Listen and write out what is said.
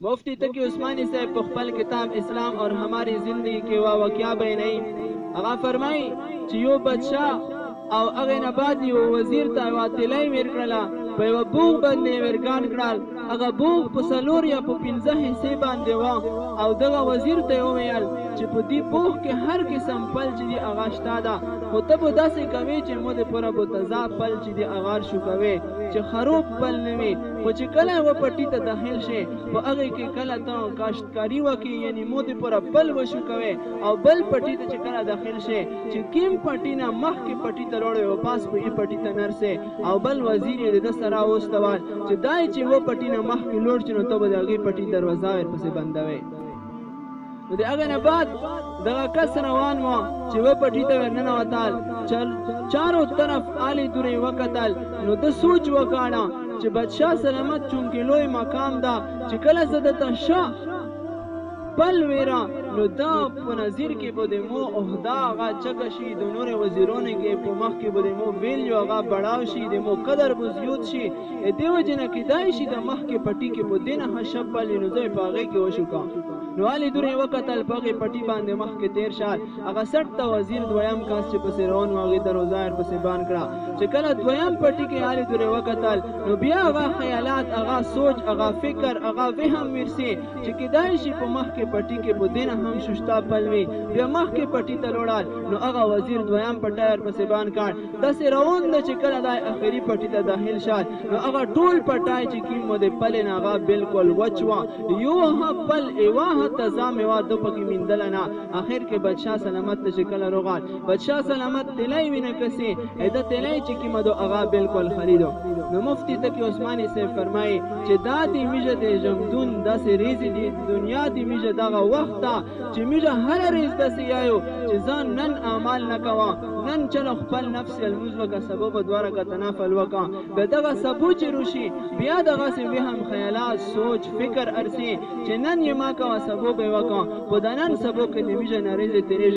मुफ्ती तकी उस्मानी साहब को खपल किताब इस्लाम और हमारी जिंदगी के वाक़या बयानी आगा फरमाई कि यो बादशाह او هغه نه بعد یو وزیر ته یوه طلۍ ورکړله په یوه بوغ باندې ورګان کړل هغه بوغ په 4 یا په 15 حصې باندې وه او دغه وزیر ته یې وویل چې په دې بوغ کې هر قسم پل چې دي هغه شته ده خو ته به داسې کوې چې مو دپاره به تازه پل چې دي هغه شو کوې چې خروب پل نه وي خو چې کله یوه پټي ته داخل شي په هغې کې کله ته کاشتکاري وکړې یعنې مو دپاره پل وشو کوې او بل پټي ته چې کله داخل شي چې کیم پټي نه مخکې پټي ته لوړی و پاس په ای پټي ته نرسې او بل وزیر یې د ده سره واستول چې دا چې و پټي نه مخکې لوړ شي نو ته به د هغې پټي دروازه ورپسې بندوې نو د هغه نه بعد دغه کس روان و چې و پټي ته ورننوتل چارو طرف آلې دورې وکتل نو ده سوچ وکاڼه چې بادشاه سلامت چونکې لوی مقام ده چې کله زه دته ښه پل ویرا نو دا په نظیر کې به د مو عهده هغه چکه شي د نورې وزیرونو کې په مخ کې به د مو ویلیو هغه بړاو شي د مو قدر به زیات شي د دې وجې نه کیدای شي د مخ کې پټي کې په دې نه ښه ښه پل وي نو زه یې په هغې کې وشوکم نو علي دور یې وکتل په هغې پټي باندې مخکې تېر شال هغه سټ ته وزیر دویم کس چې پسې روان و هغې دروازه ورپسې بند کړه چې کله دویم پټي کې علي دور یې وکتل نو بیا هغه خیالات هغه سوچ هغه فکر هغه وهم ورسي چې کیدای شي په مخکې پټي کې په دې نه هم ششتا پل وي بیا مخکې پټي ته لوړل نو هغه وزیر دویم پټی ورپسې بند کړ داسې روان ده چې کله دا اخري پټي ته داخل شال نو هغه ټول پټی چې کوم د پلې نه هغه بالکل وچ وه یو پل ایوه تازه مېوه ده پکې میندله نه اخر کې بادشاه سلامت ته چې کله روغال بادشاه سلامت طلۍ وینه کسې ده طلۍ چې کومه ده هغه بالکل خریدو نو مفتی تقی عثماني صاحب فرمایي چې دا د میژه د ژمدون داسې ریزې دي دنیا د میژه دغه وخت ته چې میژه هره ریز داسې یایو چې ځان نن اعمال نه کوه نن چلو خپل نفس لمونځ وکړه سبو به 2 رکعته نفل وکړه بیا دغه سبو چې روشي بیا دغسې وهم خیالات سوچ فکر ارسي چې نن یې ما کوه سبو به یې وکړه خو د نن سبو کې د میژه نه ریزې تېرېږي